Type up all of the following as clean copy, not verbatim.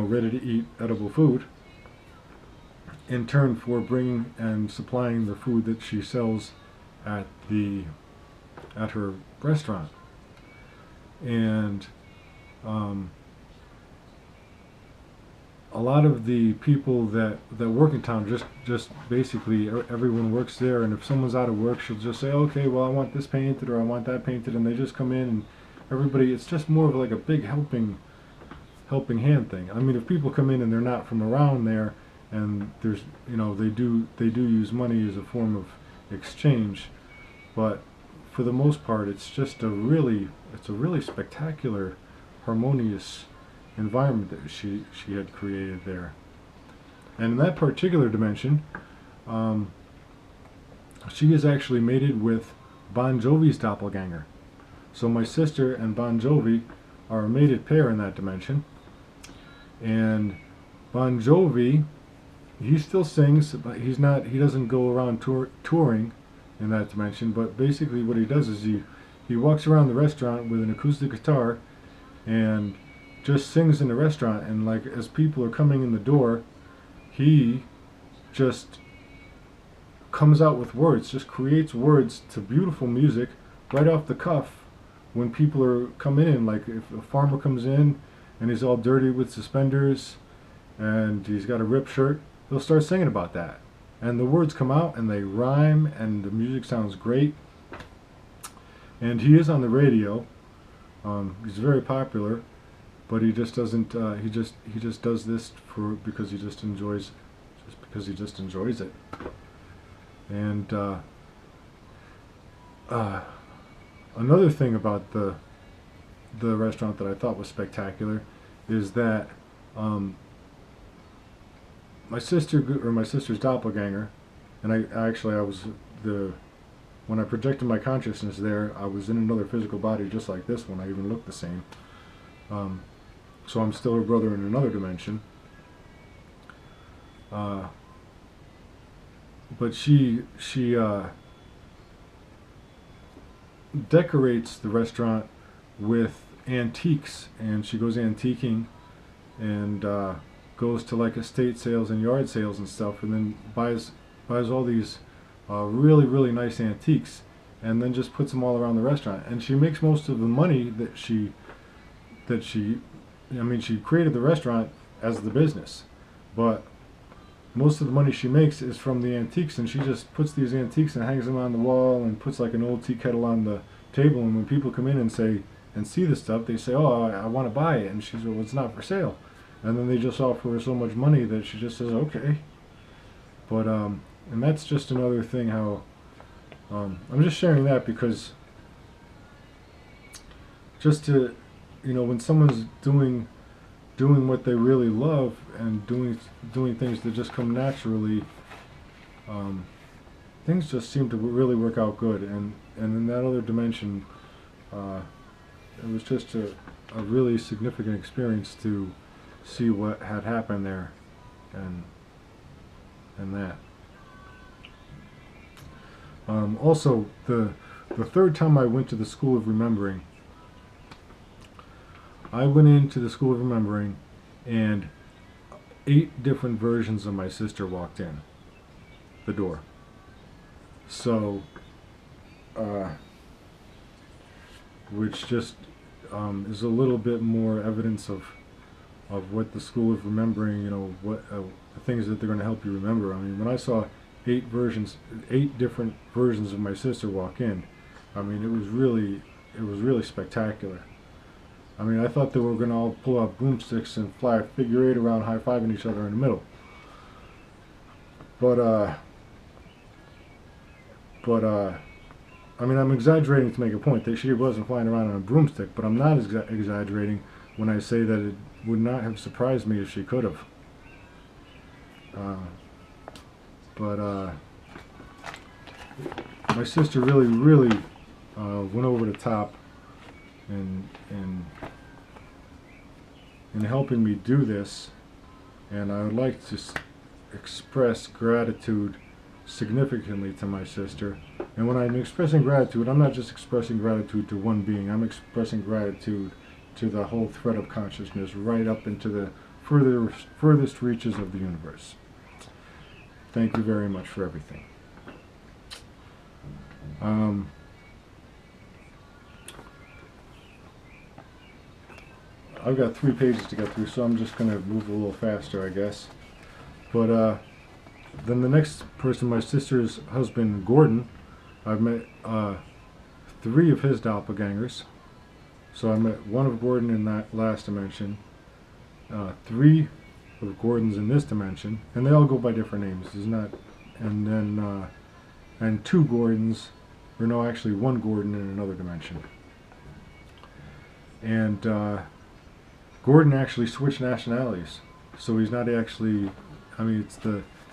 ready to eat edible food in turn for bringing and supplying the food that she sells at her restaurant. And a lot of the people that work in town, just basically everyone works there, and if someone's out of work, she'll just say, okay, well, I want this painted or I want that painted, and they just come in, and everybody, it's just more of like a big helping hand thing. I mean, if people come in and they're not from around there, and there's, they do use money as a form of exchange, but for the most part, it's just a really spectacular, harmonious environment that she had created there. And in that particular dimension, she is actually mated with Bon Jovi's doppelganger. So my sister and Bon Jovi are a mated pair in that dimension. And Bon Jovi, he still sings, but he doesn't go around touring in that dimension. But basically what he does is he walks around the restaurant with an acoustic guitar and just sings in the restaurant, and like as people are coming in the door, he just comes out with words, just creates words to beautiful music right off the cuff when people are coming in. Like if a farmer comes in and he's all dirty with suspenders and he's got a ripped shirt, he'll start singing about that, and the words come out and they rhyme and the music sounds great. And he is on the radio. He's very popular, but he just doesn't. He just does this because he just enjoys it. And another thing about the restaurant that I thought was spectacular is that my sister's doppelganger, and I was when I projected my consciousness there, I was in another physical body just like this one. I even looked the same. So I'm still her brother in another dimension. But she decorates the restaurant with antiques, and she goes antiquing and goes to like estate sales and yard sales and stuff, and then buys all these really nice antiques, and then just puts them all around the restaurant. And she makes most of the money that she created the restaurant as the business, but most of the money she makes is from the antiques, and she just puts these antiques and hangs them on the wall and puts like an old tea kettle on the table, and when people come in and see the stuff, they say, oh, I want to buy it, and she says, well, it's not for sale. And then they just offer her so much money that she just says, okay. But and that's just another thing how I'm just sharing that because just to, when someone's doing what they really love and doing things that just come naturally, things just seem to really work out good. And in that other dimension, it was just a really significant experience to see what had happened there, and that. Also, the third time I went to the School of Remembering, I went into the School of Remembering, and 8 different versions of my sister walked in the door. So, which just is a little bit more evidence of what the School of Remembering, what the things that they're going to help you remember. I mean, when I saw 8 different versions of my sister walk in, I mean, it was really spectacular. I mean, I thought they were going to all pull out broomsticks and fly a figure 8 around, high-fiving each other in the middle. But I mean, I'm exaggerating to make a point that she wasn't flying around on a broomstick, but I'm not exaggerating when I say that it would not have surprised me if she could have. My sister really went over the top in helping me do this, and I would like to express gratitude significantly to my sister. And when I'm expressing gratitude, I'm not just expressing gratitude to one being, I'm expressing gratitude to the whole thread of consciousness, right up into the furthest reaches of the universe. Thank you very much for everything. I've got 3 pages to get through, so I'm just going to move a little faster, I guess. But then the next person, my sister's husband, Gordon, I've met 3 of his doppelgangers. So I met 1 of Gordon in that last dimension, 3 of Gordons in this dimension, and they all go by different names. There's not, and then and 2 Gordons, or no, actually 1 Gordon in another dimension. And Gordon actually switched nationalities, so he's not actually. I mean,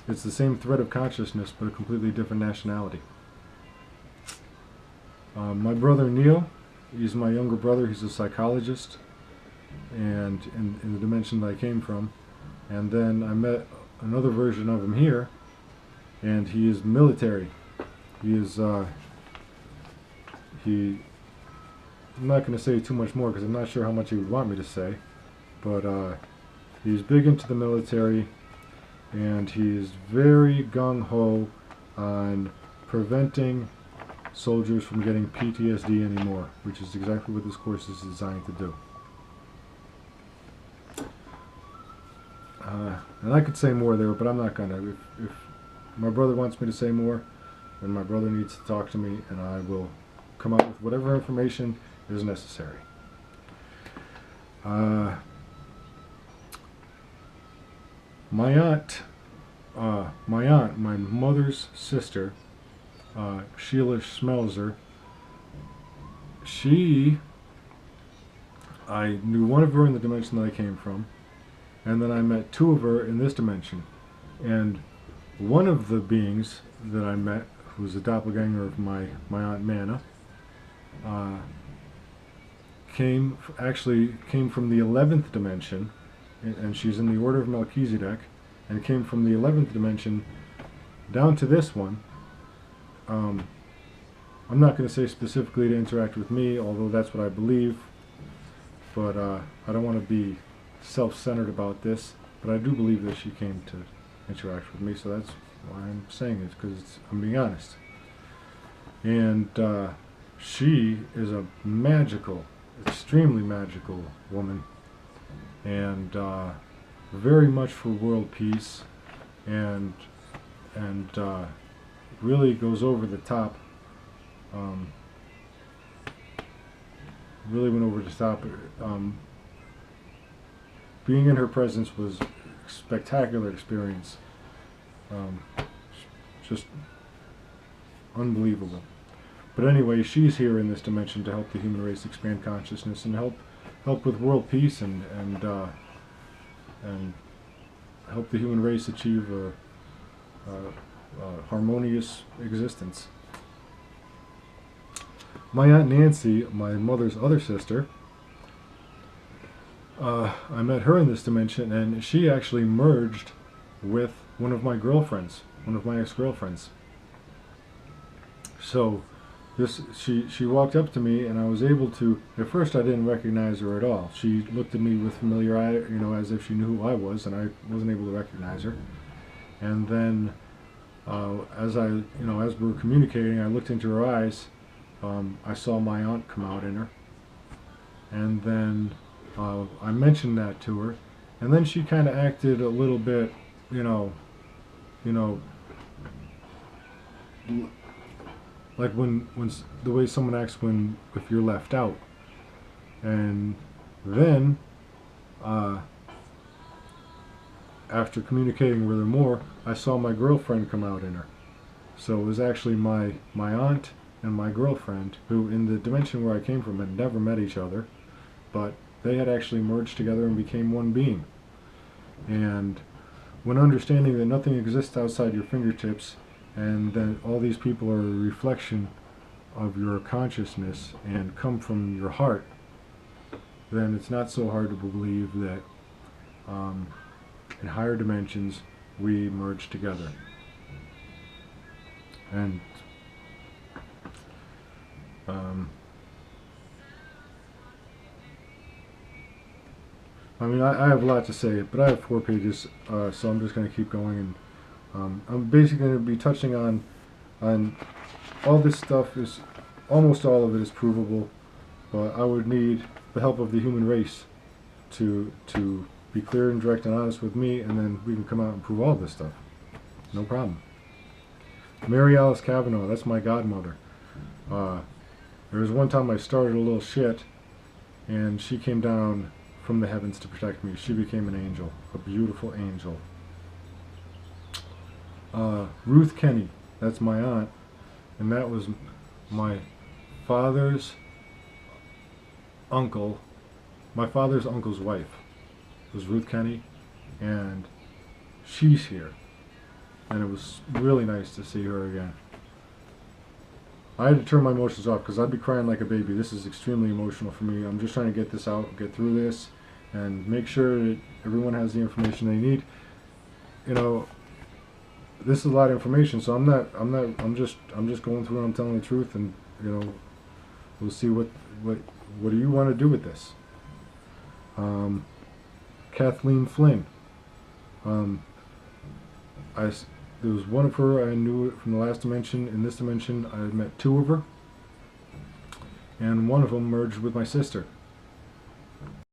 it's the same thread of consciousness, but a completely different nationality. My brother Neil, he's my younger brother. He's a psychologist, and in the dimension that I came from. And then I met another version of him here, and he is military. He is I'm not going to say too much more because I'm not sure how much he would want me to say, but he's big into the military, and he's very gung-ho on preventing soldiers from getting PTSD anymore, which is exactly what this course is designed to do. And I could say more there, but I'm not going to. If my brother wants me to say more, then my brother needs to talk to me, and I will come up with whatever information is necessary. My aunt, my mother's sister, Sheila Schmelzer, I knew 1 of her in the dimension that I came from, and then I met 2 of her in this dimension. And one of the beings that I met, who was a doppelganger of my Aunt Manna, came from the 11th dimension, and she's in the Order of Melchizedek, and came from the 11th dimension down to this one. I'm not going to say specifically to interact with me, although that's what I believe, but I don't want to be self-centered about this, but I do believe that she came to interact with me, so that's why I'm saying it, because I'm being honest. And she is a magical, extremely magical woman, and very much for world peace, and really goes over the top. Really went over the top. Being in her presence was a spectacular experience. Just unbelievable. But anyway, she's here in this dimension to help the human race expand consciousness and help with world peace and help the human race achieve a harmonious existence. My Aunt Nancy, my mother's other sister, I met her in this dimension, and she actually merged with one of my girlfriends, one of my ex-girlfriends. So she walked up to me, and I was able to. At first, I didn't recognize her at all. She looked at me with familiarity, as if she knew who I was, and I wasn't able to recognize her. And then, as we were communicating, I looked into her eyes. I saw my aunt come out in her, and then I mentioned that to her, and then she kind of acted a little bit, like when the way someone acts if you're left out. And then after communicating with her more, I saw my girlfriend come out in her. So it was actually my aunt and my girlfriend, who in the dimension where I came from had never met each other, but they had actually merged together and became one being. And when understanding that nothing exists outside your fingertips, and that all these people are a reflection of your consciousness and come from your heart, then it's not so hard to believe that in higher dimensions we merge together. And I mean, I have a lot to say, but I have 4 pages, so I'm just going to keep going. And I'm basically going to be touching on all this stuff. Is almost all of it is provable, but I would need the help of the human race to be clear and direct and honest with me, and then we can come out and prove all this stuff. No problem. Mary Alice Kavanaugh, that's my godmother. There was one time I started a little shit, and she came down from the heavens to protect me. She became an angel, a beautiful angel. Ruth Kenny, that's my aunt, and that was my father's uncle. My father's uncle's wife was Ruth Kenny, and she's here. And it was really nice to see her again. I had to turn my emotions off because I'd be crying like a baby. This is extremely emotional for me. I'm just trying to get this out, get through this, and make sure that everyone has the information they need. You know, this is a lot of information, so I'm just going through and I'm telling the truth, and you know, we'll see what do you want to do with this. Kathleen Flynn. There was one of her I knew from the last dimension. In this dimension, I met 2 of her, and one of them merged with my sister.